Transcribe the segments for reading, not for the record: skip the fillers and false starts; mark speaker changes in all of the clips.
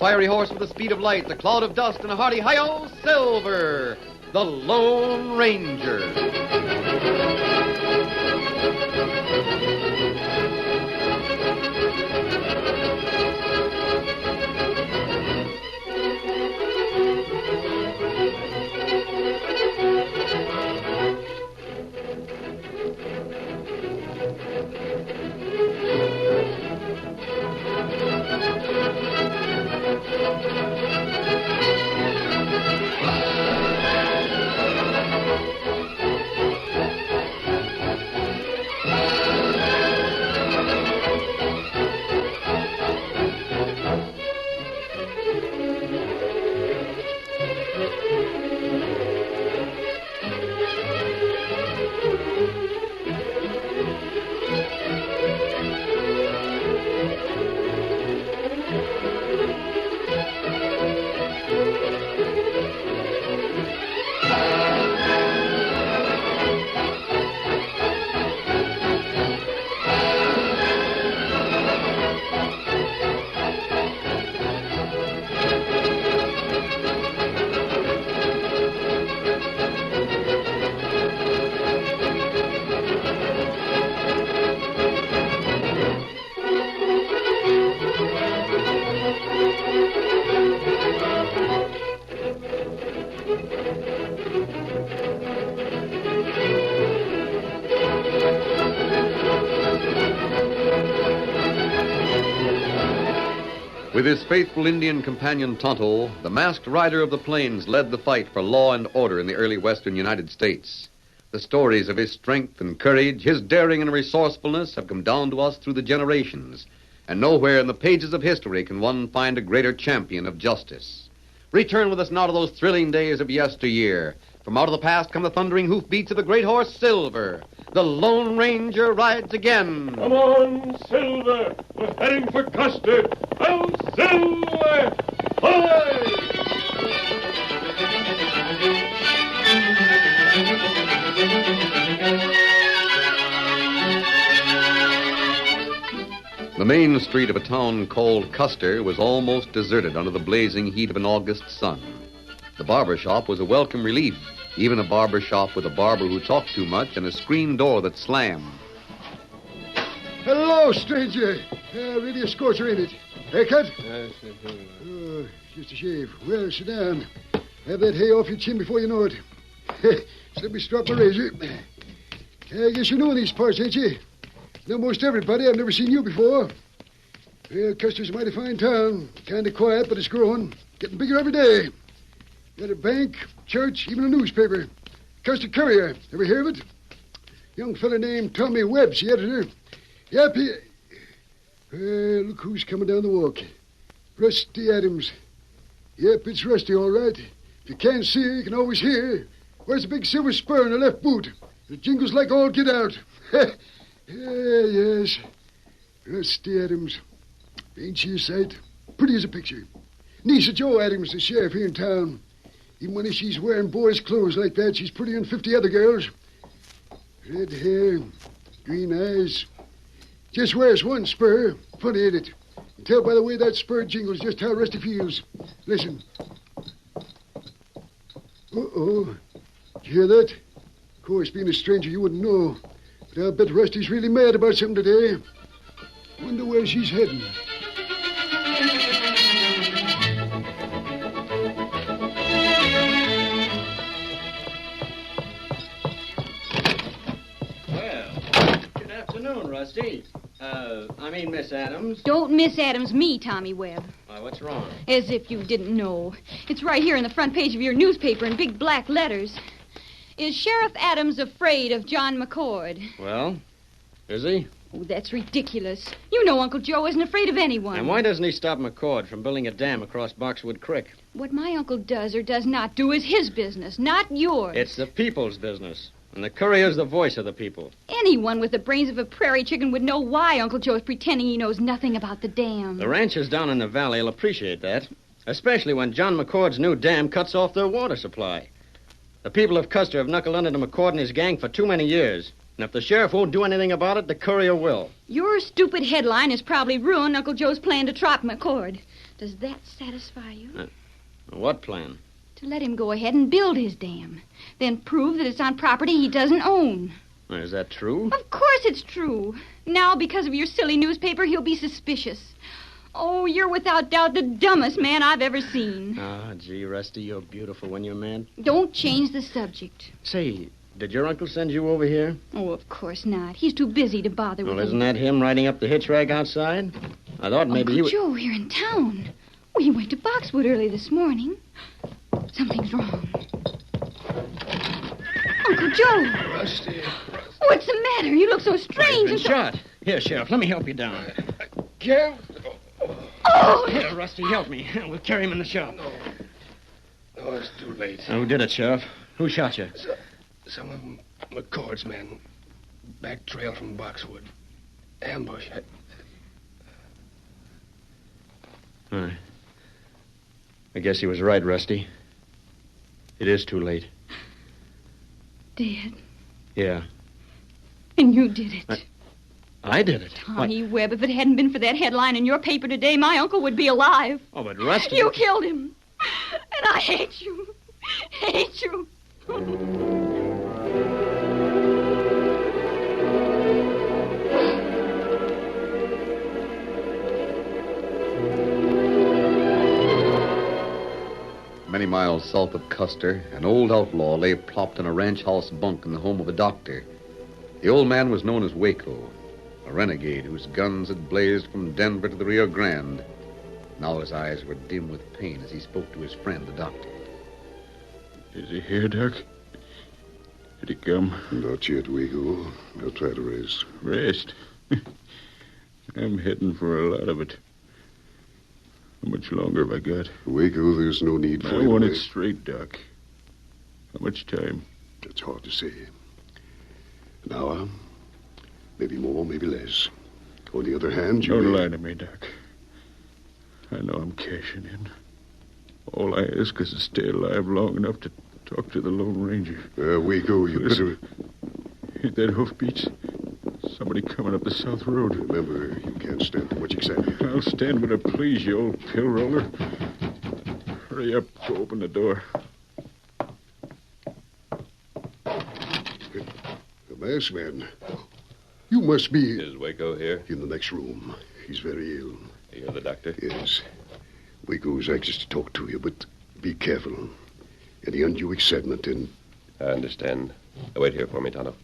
Speaker 1: fiery horse with the speed of light, the cloud of dust, and a hearty hi-yo, Silver, the Lone Ranger. With his faithful Indian companion Tonto, the masked rider of the plains led the fight for law and order in the early western United States. The stories of his strength and courage, his daring and resourcefulness have come down to us through the generations, and nowhere in the pages of history can one find a greater champion of justice. Return with us now to those thrilling days of yesteryear. From out of the past come the thundering hoofbeats of the great horse Silver. The Lone Ranger rides again.
Speaker 2: Come on, Silver. We're heading for Custer. Oh, Silver! Away!
Speaker 1: The main street of a town called Custer was almost deserted under the blazing heat of an August sun. The barber shop was a welcome relief, even a barber shop with a barber who talked too much and a screen door that slammed.
Speaker 3: Hello, stranger. Really a scorcher, ain't it? Haircut? Oh, just a shave. Well, sit down. Have that hay off your chin before you know it. So let me strap my razor. I guess you know these parts, ain't you? Know most everybody. I've never seen you before. Well, Custer's a mighty fine town. Kind of quiet, but it's growing. Getting bigger every day. Got a bank, church, even a newspaper. Custer Courier. Ever hear of it? Young fella named Tommy Webb's the editor. Yep, he... look who's coming down the walk. Rusty Adams. Yep, it's Rusty, all right. If you can't see her, you can always hear. Wears a big silver spur in her left boot. It jingles like all get out. Yes. Rusty Adams. Ain't she a sight? Pretty as a picture. Niece of Joe Adams, the sheriff here in town. Even when she's wearing boys' clothes like that, she's prettier than 50 other girls. Red hair, green eyes. Just wears one spur. Funny, ain't it? You can tell by the way that spur jingles just how Rusty feels. Listen. Uh-oh. Did you hear that? Of course, being a stranger, you wouldn't know. But I'll bet Rusty's really mad about something today. Wonder where she's heading.
Speaker 4: Rusty. Miss Adams.
Speaker 5: Don't Miss Adams me, Tommy Webb.
Speaker 4: Why, what's wrong?
Speaker 5: As if you didn't know. It's right here in the front page of your newspaper in big black letters. Is Sheriff Adams afraid of John McCord?
Speaker 4: Well, is he?
Speaker 5: Oh, that's ridiculous. You know Uncle Joe isn't afraid of anyone.
Speaker 4: And why doesn't he stop McCord from building a dam across Boxwood Creek?
Speaker 5: What my uncle does or does not do is his business, not yours.
Speaker 4: It's the people's business. And the courier's the voice of the people.
Speaker 5: Anyone with the brains of a prairie chicken would know why Uncle Joe is pretending he knows nothing about the dam.
Speaker 4: The ranchers down in the valley will appreciate that, especially when John McCord's new dam cuts off their water supply. The people of Custer have knuckled under to McCord and his gang for too many years. And if the sheriff won't do anything about it, the courier will.
Speaker 5: Your stupid headline has probably ruined Uncle Joe's plan to trap McCord. Does that satisfy you?
Speaker 4: What plan?
Speaker 5: To let him go ahead and build his dam. Then prove that it's on property he doesn't own.
Speaker 4: Is that true?
Speaker 5: Of course it's true. Now, because of your silly newspaper, he'll be suspicious. Oh, you're without doubt the dumbest man I've ever seen.
Speaker 4: Gee, Rusty, you're beautiful when you're mad.
Speaker 5: Don't change the subject.
Speaker 4: Say, did your uncle send you over here?
Speaker 5: Oh, of course not. He's too busy to bother with
Speaker 4: Well, isn't
Speaker 5: me.
Speaker 4: that him riding up the hitch rack outside? I thought maybe
Speaker 5: Uncle Joe here in town. Oh, he went to Boxwood early this morning. Something's wrong. Uncle Joe!
Speaker 3: Rusty.
Speaker 5: What's the matter? You look so strange.
Speaker 4: He's been shot. Here, Sheriff, let me help you down.
Speaker 3: Can't.
Speaker 5: Oh!
Speaker 4: Here, Rusty, help me. We'll carry him in the shop.
Speaker 3: No, it's too late.
Speaker 4: Who did it, Sheriff? Who shot you?
Speaker 3: Some of them, McCord's men. Back trail from Boxwood. Ambush.
Speaker 4: I guess he was right, Rusty. It is too late.
Speaker 5: Dead.
Speaker 4: Yeah.
Speaker 5: And you did it.
Speaker 4: I did it.
Speaker 5: Tommy Webb, if it hadn't been for that headline in your paper today, my uncle would be alive.
Speaker 4: Oh, but Rusty...
Speaker 5: You killed him. And I hate you. Hate you.
Speaker 1: Many miles south of Custer, an old outlaw lay plopped in a ranch house bunk in the home of a doctor. The old man was known as Waco, a renegade whose guns had blazed from Denver to the Rio Grande. Now his eyes were dim with pain as he spoke to his friend, the doctor.
Speaker 6: Is he here, Doc? Did he come?
Speaker 7: Not yet, Waco. I'll try to rest.
Speaker 6: Rest? I'm heading for a lot of it. How much longer have I got?
Speaker 7: Waco, there's no need for
Speaker 6: I
Speaker 7: you
Speaker 6: want
Speaker 7: to
Speaker 6: it
Speaker 7: wait.
Speaker 6: straight, Doc. How much time?
Speaker 7: It's hard to say. An hour, maybe more, maybe less. On the other hand, you
Speaker 6: Don't
Speaker 7: may...
Speaker 6: lie to me, Doc. I know I'm cashing in. All I ask is to stay alive long enough to talk to the Lone Ranger.
Speaker 7: Waco, you better...
Speaker 6: Hit that hoofbeats. Somebody coming up the South Road.
Speaker 7: Remember, you can't stand too much excitement.
Speaker 6: I'll stand when it please, you old pill roller. Hurry up, go open the door.
Speaker 7: The masked man. You must be
Speaker 8: Is Waco here?
Speaker 7: in the next room. He's very ill.
Speaker 8: You're the doctor?
Speaker 7: Yes. Waco's anxious to talk to you, but be careful. Any undue excitement and...
Speaker 8: I understand. Wait here for me, Tonto.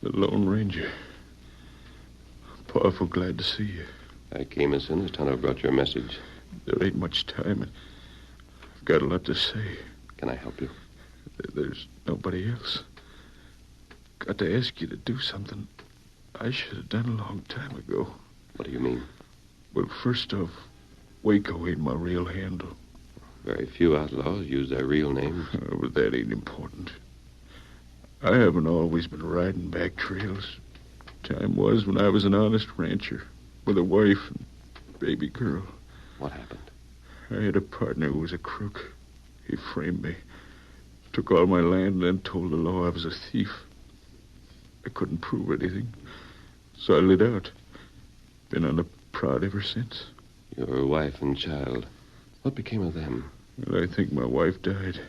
Speaker 6: The Lone Ranger. Powerful glad to see you.
Speaker 8: I came as soon as Tonto brought your message.
Speaker 6: There ain't much time, and I've got a lot to say.
Speaker 8: Can I help you?
Speaker 6: There's nobody else. Got to ask you to do something I should have done a long time ago.
Speaker 8: What do you mean?
Speaker 6: Well, first off, Waco ain't my real handle.
Speaker 8: Very few outlaws use their real names.
Speaker 6: But that ain't important. I haven't always been riding back trails. Time was when I was an honest rancher with a wife and baby girl.
Speaker 8: What happened?
Speaker 6: I had a partner who was a crook. He framed me, took all my land, and then told the law I was a thief. I couldn't prove anything, so I lit out. Been on the prod ever since.
Speaker 8: Your wife and child. What became of them?
Speaker 6: Well, I think my wife died.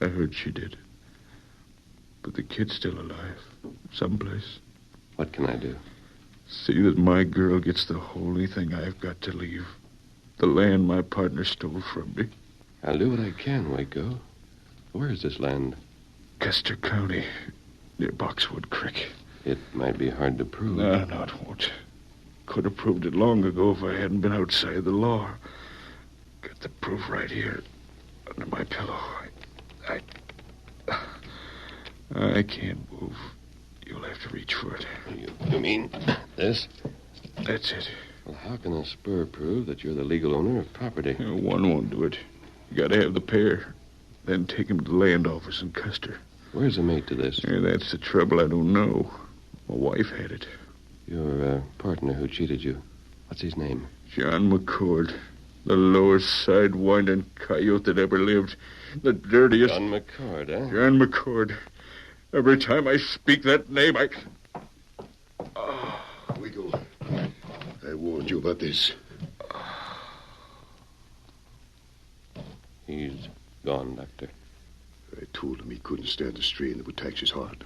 Speaker 6: I heard she did. But the kid's still alive, someplace.
Speaker 8: What can I do?
Speaker 6: See that my girl gets the only thing I've got to leave. The land my partner stole from me.
Speaker 8: I'll do what I can, Waco. Where is this land?
Speaker 6: Custer County, near Boxwood Creek.
Speaker 8: It might be hard to prove.
Speaker 6: No, it won't. Could have proved it long ago if I hadn't been outside the law. Got the proof right here, under my pillow. I can't move. You'll have to reach for it.
Speaker 8: You mean this?
Speaker 6: That's it.
Speaker 8: Well, how can a spur prove that you're the legal owner of property?
Speaker 6: One won't do it. You gotta have the pair. Then take him to the land office in Custer.
Speaker 8: Where's the mate to this?
Speaker 6: That's the trouble. I don't know. My wife had it.
Speaker 8: Your partner who cheated you. What's his name?
Speaker 6: John McCord. The lowest side-winding coyote that ever lived. The dirtiest...
Speaker 8: John McCord, eh?
Speaker 6: John McCord. Every time I speak that name, I...
Speaker 7: told you about this?
Speaker 8: He's gone, Doctor.
Speaker 7: I told him he couldn't stand the strain that would tax his heart.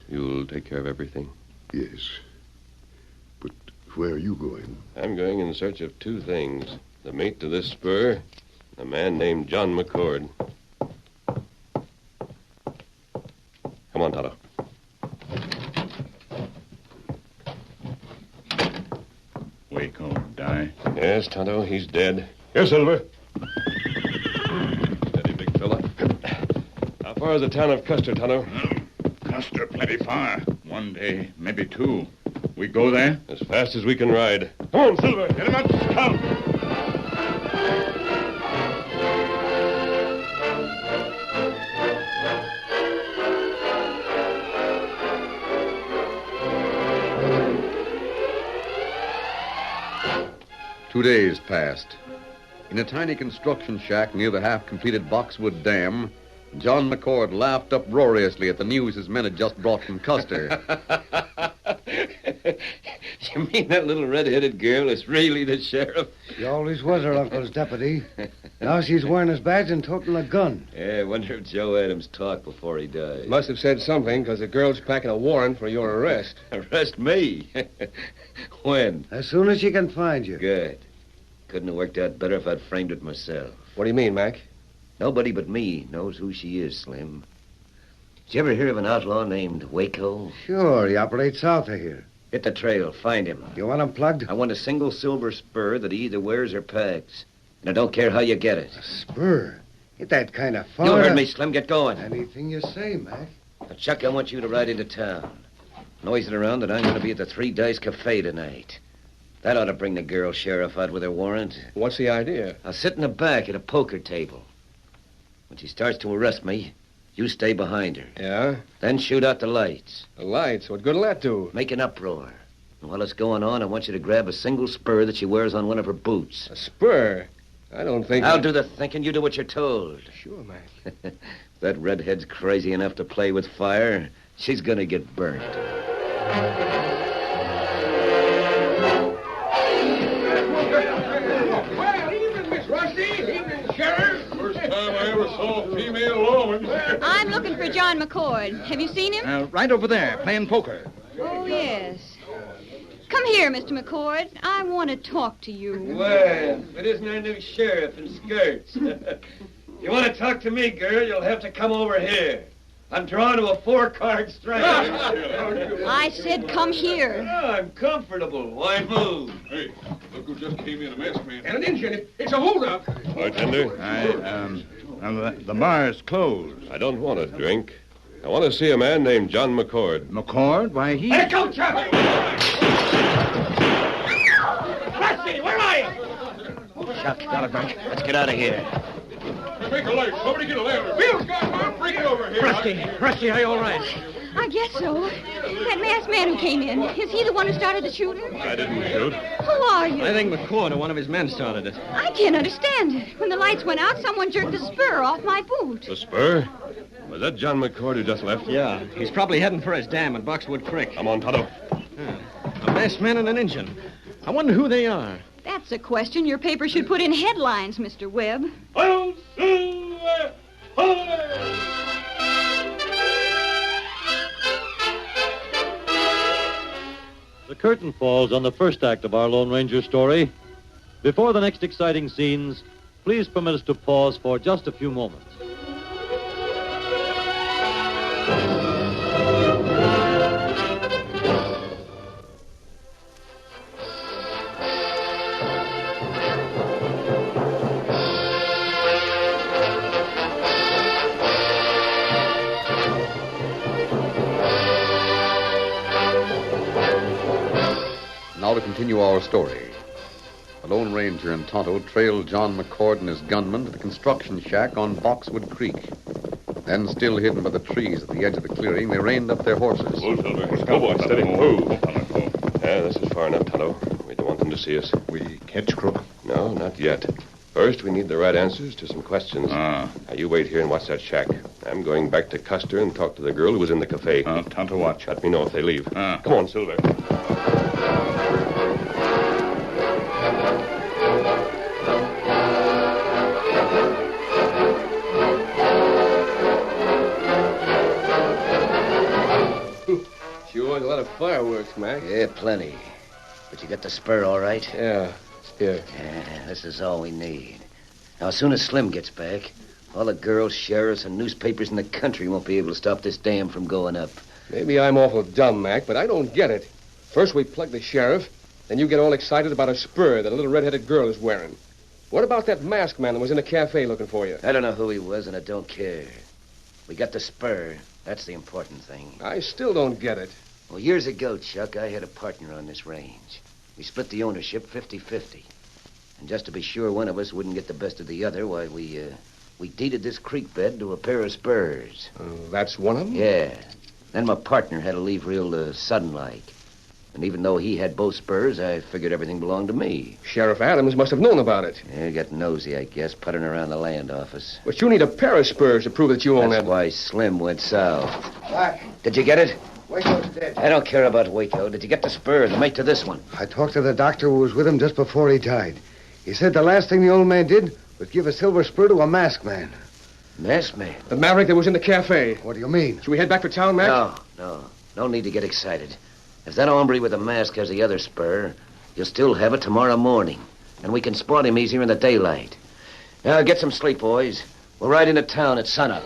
Speaker 8: You'll take care of everything?
Speaker 7: Yes. But where are you going?
Speaker 8: I'm going in search of two things. The mate to this spur, a man named John McCord. Come on, Tonto.
Speaker 6: Waco die?
Speaker 8: Yes, Tonto, he's dead.
Speaker 6: Yes, Silver.
Speaker 8: Steady, big fella. How far is the town of Custer, Tonto?
Speaker 6: Custer plenty far. One day, maybe two. We go there?
Speaker 8: As fast as we can ride. Come on, Silver.
Speaker 6: Get him up, scout.
Speaker 1: 2 days passed. In a tiny construction shack near the half-completed Boxwood Dam, John McCord laughed uproariously at the news his men had just brought from Custer.
Speaker 9: You mean that little red-headed girl is really the sheriff?
Speaker 10: She always was her uncle's deputy. Now she's wearing his badge and toting a gun.
Speaker 9: Yeah, I wonder if Joe Adams talked before he died.
Speaker 11: Must have said something, because the girl's packing a warrant for your arrest.
Speaker 9: Arrest me? When?
Speaker 10: As soon as she can find you.
Speaker 9: Good. Couldn't have worked out better if I'd framed it myself.
Speaker 11: What do you mean, Mac?
Speaker 9: Nobody but me knows who she is, Slim. Did you ever hear of an outlaw named Waco?
Speaker 10: Sure, he operates south of here.
Speaker 9: Hit the trail. Find him.
Speaker 10: You want him plugged?
Speaker 9: I want a single silver spur that he either wears or packs. And I don't care how you get it.
Speaker 10: A spur? Ain't that kind of far?
Speaker 9: You heard me, Slim. Get going.
Speaker 10: Anything you say, Mac.
Speaker 9: Now, Chuck, I want you to ride into town. Noise it around that I'm going to be at the Three Dice Cafe tonight. That ought to bring the girl sheriff out with her warrant.
Speaker 11: What's the idea?
Speaker 9: I'll sit in the back at a poker table. When she starts to arrest me, you stay behind her.
Speaker 11: Yeah?
Speaker 9: Then shoot out the lights.
Speaker 11: The lights? What good'll that do?
Speaker 9: Make an uproar. And while it's going on, I want you to grab a single spur that she wears on one of her boots.
Speaker 11: A spur? I don't think...
Speaker 9: I'll do the thinking. You do what you're told.
Speaker 11: Sure, Mac.
Speaker 9: If that redhead's crazy enough to play with fire, she's going to get burnt.
Speaker 2: Well, evening, Miss Rusty. Evening, Sheriff. First time I ever saw a female lawman.
Speaker 5: I'm looking for John McCord. Have you seen him?
Speaker 12: Right over there, playing poker.
Speaker 5: Oh, yes. Come here, Mr. McCord. I want to talk to you.
Speaker 9: Well, if it isn't our new sheriff in skirts. You want to talk to me, girl, you'll have to come over here. I'm drawn to a 4-card strike.
Speaker 5: I said come here.
Speaker 9: Oh, I'm comfortable. Why move?
Speaker 2: Hey, look who just came in, a masked man.
Speaker 12: And an engine. It's a holdup.
Speaker 8: Bartender?
Speaker 6: The bar's closed.
Speaker 8: I don't want a drink. I want to see a man named John McCord.
Speaker 6: McCord? Why, he...
Speaker 12: Hey, go, Chuck! Rusty, where are you?
Speaker 9: Chuck, got it, Mike. Let's get out of here.
Speaker 2: Hey, make a light. Somebody get a ladder. Bill's got one. Bring it over here.
Speaker 12: Rusty, are you all right?
Speaker 5: I guess so. That masked man who came in, is he the one who started the shooting?
Speaker 8: I didn't shoot.
Speaker 5: Who are you?
Speaker 4: I think McCord or one of his men started it.
Speaker 5: I can't understand it. When the lights went out, someone jerked the spur off my boot.
Speaker 8: The spur? Was that John McCord who just left?
Speaker 4: Yeah, he's probably heading for his dam at Boxwood Creek.
Speaker 8: Come on, Tonto.
Speaker 4: A masked man and an engine. I wonder who they are.
Speaker 5: That's a question your paper should put in headlines, Mr. Webb.
Speaker 2: I'll Silver! Hi!
Speaker 13: The curtain falls on the first act of our Lone Ranger story. Before the next exciting scenes, please permit us to pause for just a few moments.
Speaker 1: Now to continue our story. The Lone Ranger and Tonto trailed John McCord and his gunman to the construction shack on Boxwood Creek. Then, still hidden by the trees at the edge of the clearing, they reined up their horses.
Speaker 8: Whoa, Silver. Go, boy. Steady. Move. Yeah, this is far enough, Tonto. We don't want them to see us.
Speaker 6: We catch crook?
Speaker 8: No, not yet. First, we need the right answers to some questions. Now, you wait here and watch that shack. I'm going back to Custer and talk to the girl who was in the cafe.
Speaker 6: Tonto watch.
Speaker 8: Let me know if they leave. Come on, Silver.
Speaker 11: of fireworks, Mac.
Speaker 10: Yeah, plenty. But you got the spur all right?
Speaker 11: Yeah, here.
Speaker 10: Yeah, this is all we need. Now, as soon as Slim gets back, all the girls, sheriffs, and newspapers in the country won't be able to stop this dam from going up.
Speaker 11: Maybe I'm awful dumb, Mac, but I don't get it. First we plug the sheriff, then you get all excited about a spur that a little red-headed girl is wearing. What about that masked man that was in the cafe looking for you?
Speaker 10: I don't know who he was, and I don't care. We got the spur. That's the important thing.
Speaker 11: I still don't get it.
Speaker 10: Well, years ago, Chuck, I had a partner on this range. We split the ownership 50-50. And just to be sure one of us wouldn't get the best of the other, why, we deeded this creek bed to a pair of spurs.
Speaker 11: That's one of them?
Speaker 10: Yeah. Then my partner had to leave real sudden-like. And even though he had both spurs, I figured everything belonged to me.
Speaker 11: Sheriff Adams must have known about it.
Speaker 10: Yeah, got nosy, I guess, puttering around the land office.
Speaker 11: But you need a pair of spurs to prove that you own
Speaker 10: That's
Speaker 11: that.
Speaker 10: why Slim went south.
Speaker 14: Doc,
Speaker 10: Did you get it?
Speaker 14: Waco's dead.
Speaker 10: I don't care about Waco. Did you get the spur, the mate to this one?
Speaker 14: I talked to the doctor who was with him just before he died. He said the last thing the old man did was give a silver spur to a masked man.
Speaker 10: Masked man?
Speaker 11: The maverick that was in the cafe.
Speaker 14: What do you mean?
Speaker 11: Should we head back for town, Mac?
Speaker 10: No. No need to get excited. If that hombre with the mask has the other spur, you'll still have it tomorrow morning. And we can spot him easier in the daylight. Now, get some sleep, boys. We'll ride into town at sunup.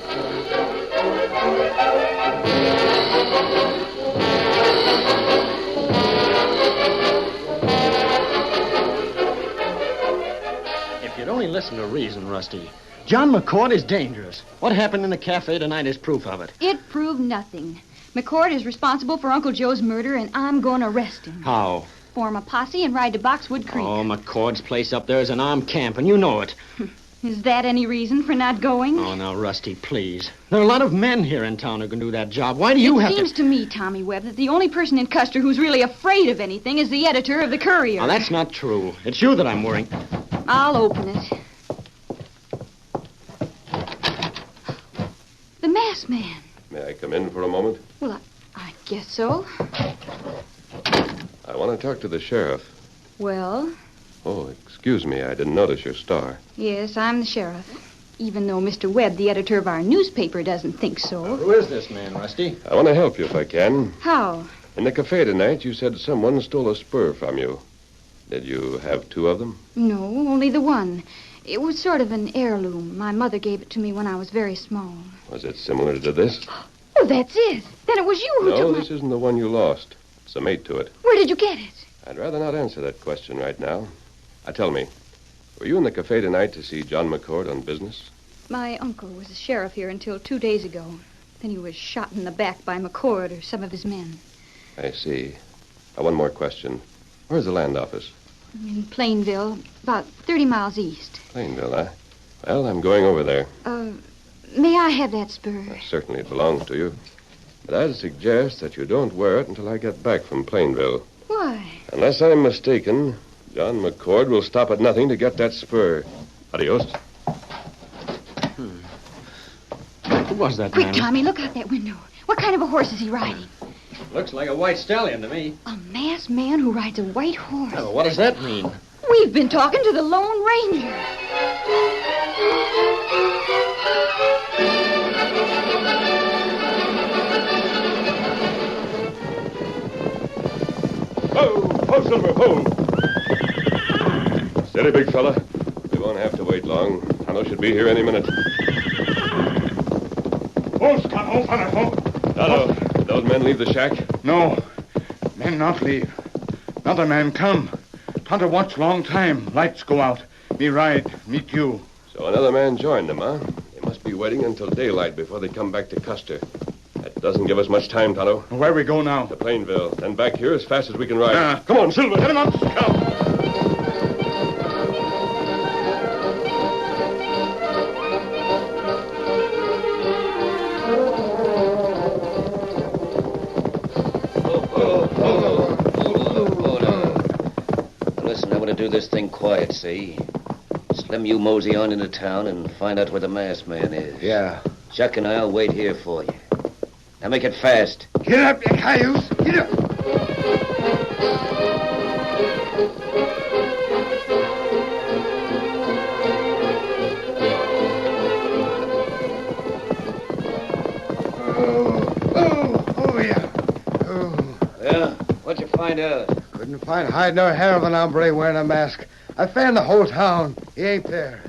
Speaker 4: If you'd only listen to reason, Rusty. John McCord is dangerous. What happened in the cafe tonight is proof of it.
Speaker 5: It proved nothing. McCord is responsible for Uncle Joe's murder, and I'm going to arrest him.
Speaker 4: How?
Speaker 5: Form a posse and ride to Boxwood Creek.
Speaker 4: Oh, McCord's place up there is an armed camp, and you know it.
Speaker 5: Is that any reason for not going?
Speaker 4: Oh, now, Rusty, please. There are a lot of men here in town who can do that job. Why do you have to...
Speaker 5: It seems to me, Tommy Webb, that the only person in Custer who's really afraid of anything is the editor of the Courier.
Speaker 4: Now, that's not true. It's you that I'm worrying.
Speaker 5: I'll open it. The masked man.
Speaker 8: May I come in for a moment?
Speaker 5: Well, I guess so.
Speaker 8: I want to talk to the sheriff.
Speaker 5: Well?
Speaker 8: Oh, excuse me. I didn't notice your star.
Speaker 5: Yes, I'm the sheriff. Even though Mr. Webb, the editor of our newspaper, doesn't think so.
Speaker 4: Who is this man, Rusty?
Speaker 8: I want to help you if I can.
Speaker 5: How?
Speaker 8: In the cafe tonight, you said someone stole a spur from you. Did you have two of them?
Speaker 5: No, only the one. It was sort of an heirloom. My mother gave it to me when I was very small.
Speaker 8: Was it similar to this?
Speaker 5: Oh, that's it. Then it was you who
Speaker 8: No,
Speaker 5: took
Speaker 8: this isn't the one you lost. It's a mate to it.
Speaker 5: Where did you get it?
Speaker 8: I'd rather not answer that question right now. Tell me, were you in the cafe tonight to see John McCord on business?
Speaker 5: My uncle was a sheriff here until 2 days ago. Then he was shot in the back by McCord or some of his men.
Speaker 8: I see. One more question. Where's the land office?
Speaker 5: In Plainville, about 30 miles east.
Speaker 8: Plainville, huh? Well, I'm going over there.
Speaker 5: May I have that spur?
Speaker 8: Certainly it belongs to you. But I'd suggest that you don't wear it until I get back from Plainville.
Speaker 5: Why?
Speaker 8: Unless I'm mistaken, John McCord will stop at nothing to get that spur. Adios.
Speaker 4: Who was that
Speaker 5: Quick,
Speaker 4: man?
Speaker 5: Tommy, look out that window. What kind of a horse is he riding?
Speaker 4: Looks like a white stallion to me.
Speaker 5: A masked man who rides a white horse.
Speaker 4: Oh, what does that mean?
Speaker 5: We've been talking to the Lone Ranger.
Speaker 8: Ho, Silver, ho! Steady, big fella. We won't have to wait long. Tonto should be here any minute. Tonto, did those men leave the shack?
Speaker 6: No. Men not leave. Another man come. Tonto watch long time. Lights go out. Me ride. Meet you.
Speaker 8: So another man joined them, huh? They must be waiting until daylight before they come back to Custer. That doesn't give us much time, Tonto.
Speaker 6: Where we go now?
Speaker 8: To Plainville. Then back here as fast as we can ride.
Speaker 6: Come on, Silver. Get him up. Come.
Speaker 10: Listen, I want to do this thing quiet, see? Slim, you mosey on into town and find out where the masked man is.
Speaker 14: Yeah.
Speaker 10: Chuck and I'll wait here for you. Now make it fast.
Speaker 14: Get up, you cayuse. Get up.
Speaker 10: Well, find out?
Speaker 14: Couldn't find hide nor hair of an hombre wearing a mask. I fanned the whole town. He ain't there.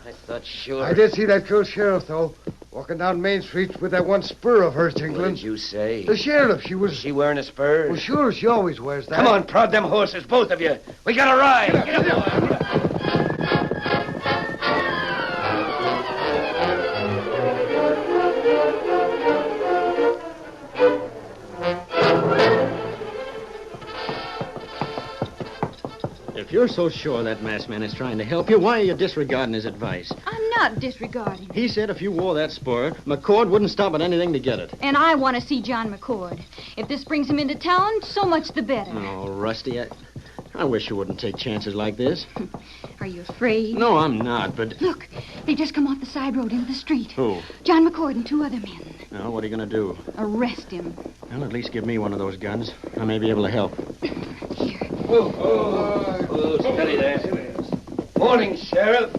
Speaker 10: I thought sure.
Speaker 14: I did see that girl sheriff, though, walking down Main Street with that one spur of hers jingling.
Speaker 10: What did you say?
Speaker 14: The sheriff, she was...
Speaker 10: Was she wearing a spur?
Speaker 14: Well, sure, she always wears that.
Speaker 10: Come on, prod them horses, both of you. We got to ride. Get up.
Speaker 4: If you're so sure that masked man is trying to help you, why are you disregarding his advice?
Speaker 5: I'm not disregarding.
Speaker 4: He said if you wore that spur, McCord wouldn't stop at anything to get it.
Speaker 5: And I want to see John McCord. If this brings him into town, so much the better.
Speaker 4: Oh, Rusty, I wish you wouldn't take chances like this.
Speaker 5: Are you afraid?
Speaker 4: No, I'm not, but...
Speaker 5: Look, they just come off the side road into the street.
Speaker 4: Who?
Speaker 5: John McCord and 2 other men.
Speaker 4: Now, what are you going to do?
Speaker 5: Arrest him.
Speaker 4: Well, at least give me one of those guns. I may be able to help.
Speaker 9: Oh, steady there. Morning, Sheriff.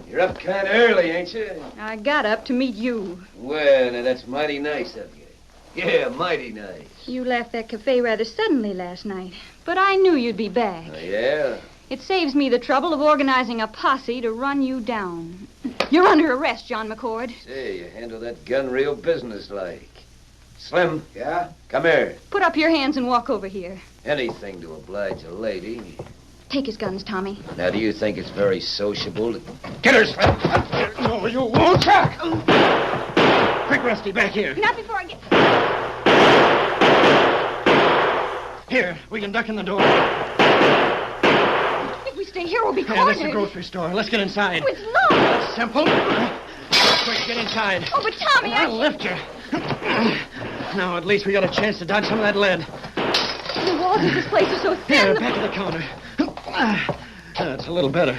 Speaker 9: You're up kind of early, ain't you?
Speaker 5: I got up to meet you.
Speaker 10: Well, now that's mighty nice of you. Yeah, mighty nice.
Speaker 5: You left that cafe rather suddenly last night, but I knew you'd be back.
Speaker 10: Oh, yeah?
Speaker 5: It saves me the trouble of organizing a posse to run you down. You're under arrest, John McCord.
Speaker 10: Say, you handle that gun real businesslike. Slim.
Speaker 14: Yeah?
Speaker 10: Come here.
Speaker 5: Put up your hands and walk over here.
Speaker 10: Anything to oblige a lady.
Speaker 5: Take his guns, Tommy.
Speaker 10: Now, do you think it's very sociable to...
Speaker 12: Get her, Slim. No, you won't. Jack. Quick, Rusty, back here.
Speaker 5: Not before I get...
Speaker 4: Here, we can duck in the door.
Speaker 5: If we stay here, we'll be
Speaker 4: Yeah,
Speaker 5: cornered.
Speaker 4: this is the grocery store. Let's get inside.
Speaker 5: Oh, it's locked.
Speaker 4: That's simple. Quick, get inside.
Speaker 5: Oh, but Tommy,
Speaker 4: I'll lift you. Now, at least we got a chance to dodge some of that lead.
Speaker 5: The walls of this place are so thin.
Speaker 4: Here, back of the counter. That's a little better.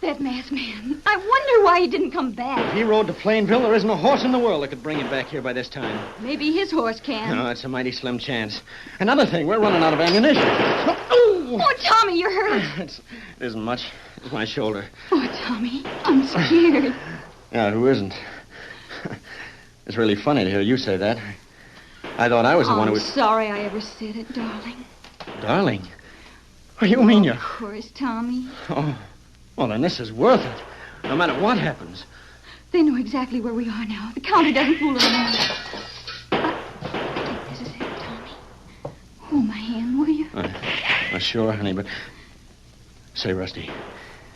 Speaker 5: That masked man. I wonder why he didn't come back.
Speaker 4: He rode to Plainville. There isn't a horse in the world that could bring him back here by this time.
Speaker 5: Maybe his horse can.
Speaker 4: No, it's a mighty slim chance. Another thing, we're running out of ammunition.
Speaker 5: Oh, Tommy, you're hurt.
Speaker 4: It isn't much. It's my shoulder.
Speaker 5: Oh, Tommy, I'm scared.
Speaker 4: Yeah, who isn't? It's really funny to hear you say that. I thought I was the one who
Speaker 5: I'm
Speaker 4: was...
Speaker 5: sorry I ever said it, darling.
Speaker 4: Darling? What do you mean you're...
Speaker 5: Of course, Tommy.
Speaker 4: Oh, well, then this is worth it. No matter what happens.
Speaker 5: They know exactly where we are now. The counter doesn't fool them anymore. I think this is it, Tommy. Hold my hand, will you?
Speaker 4: Sure, honey, but... Say, Rusty,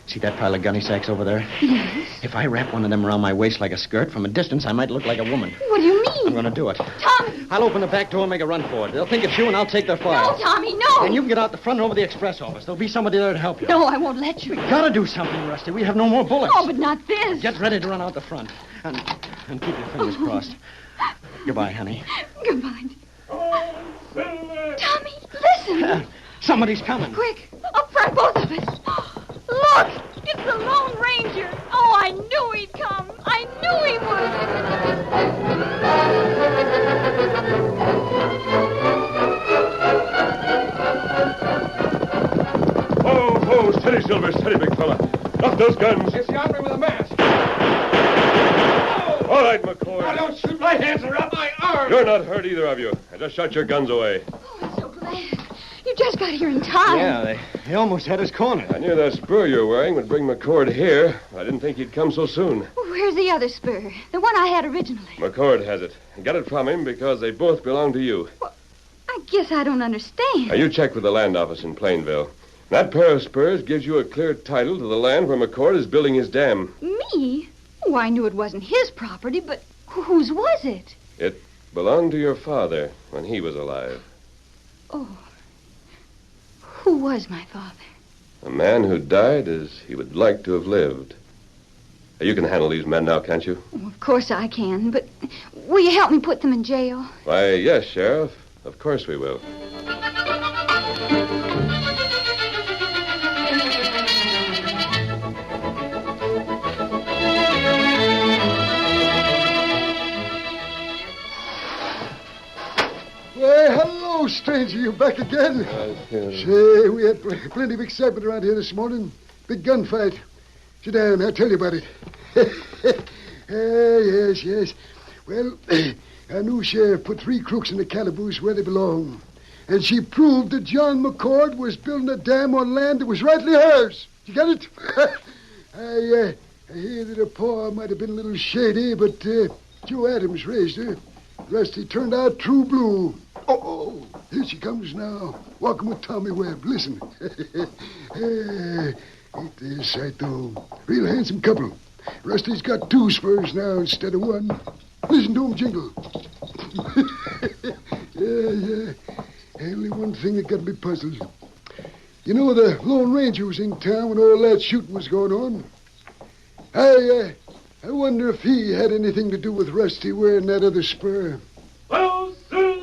Speaker 4: see that pile of gunny sacks over there?
Speaker 5: Yes.
Speaker 4: If I wrap one of them around my waist like a skirt, from a distance, I might look like a woman.
Speaker 5: What do you mean?
Speaker 4: I'm going to do it.
Speaker 5: Tommy!
Speaker 4: I'll open the back door and make a run for it. They'll think it's you, and I'll take their file.
Speaker 5: No, Tommy, no!
Speaker 4: And you can get out the front and over the express office. There'll be somebody there to help you.
Speaker 5: No, I won't let you.
Speaker 4: Gotta do something, Rusty. We have no more bullets.
Speaker 5: Oh, but not this.
Speaker 4: Get ready to run out the front. And keep your fingers crossed. Goodbye, honey.
Speaker 5: Goodbye.
Speaker 2: Oh, Silver!
Speaker 5: Tommy, listen!
Speaker 4: Somebody's coming.
Speaker 5: Quick, up front, both of us. Look, it's the Lone Ranger. Oh, I knew he'd come. I knew he
Speaker 2: Ho, ho, steady, Silver, steady, big fella. Drop those guns.
Speaker 11: It's the hombre with a mask.
Speaker 2: All right, McCord.
Speaker 12: Now, don't shoot. My hands are up my arms.
Speaker 2: You're not hurt, either of you. I just shot your guns away.
Speaker 5: Oh, I'm so glad. You just got here in time.
Speaker 4: Yeah, they almost had us cornered.
Speaker 8: I knew that spur you're wearing would bring McCord here. I didn't think he'd come so soon.
Speaker 5: Where's the other spur? The one I had originally.
Speaker 8: McCord has it. He got it from him because they both belong to you.
Speaker 5: I guess I don't understand.
Speaker 8: Now, you checked with the land office in Plainville. That pair of spurs gives you a clear title to the land where McCord is building his dam.
Speaker 5: Me? Oh, I knew it wasn't his property, but whose was it?
Speaker 8: It belonged to your father when he was alive.
Speaker 5: Oh. Who was my father?
Speaker 8: A man who died as he would like to have lived. You can handle these men now, can't you?
Speaker 5: Oh, of course I can, but will you help me put them in jail?
Speaker 8: Why, yes, Sheriff. Of course we will.
Speaker 3: Why, hello, stranger. You back again? Say, we had plenty of excitement around here this morning. Big gunfight. Sit down. I'll tell you about it. Yes. Well, Our new sheriff put 3 crooks in the calaboose where they belong. And she proved that John McCord was building a dam on land that was rightly hers. You got it? I hear that her paw might have been a little shady, but Joe Adams raised her. Rusty turned out true blue. Oh, here she comes now, walking with Tommy Webb. Listen. Ain't they a sight, though? Real handsome couple. Rusty's got 2 spurs now instead of 1. Listen to him jingle. Yeah. Only one thing that got me puzzled. You know, the Lone Ranger was in town when all that shooting was going on. I wonder if he had anything to do with Rusty wearing that other spur.
Speaker 2: Well, Silver!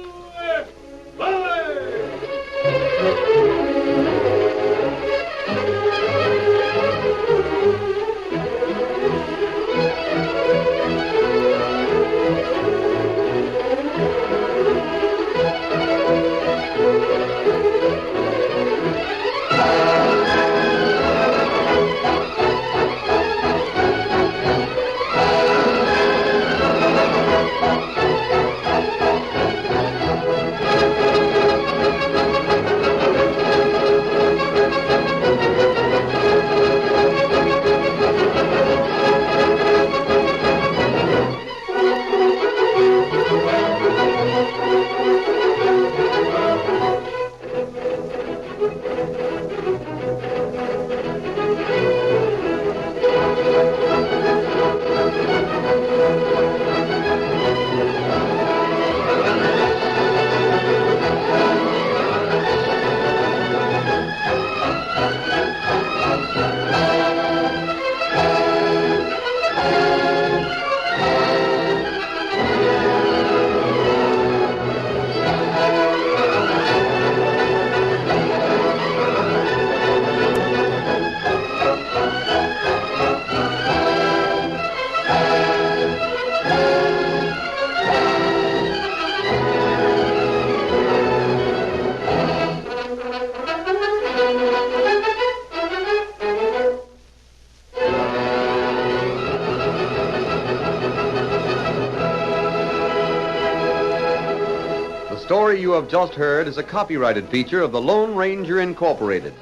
Speaker 1: The story you have just heard is a copyrighted feature of the Lone Ranger Incorporated.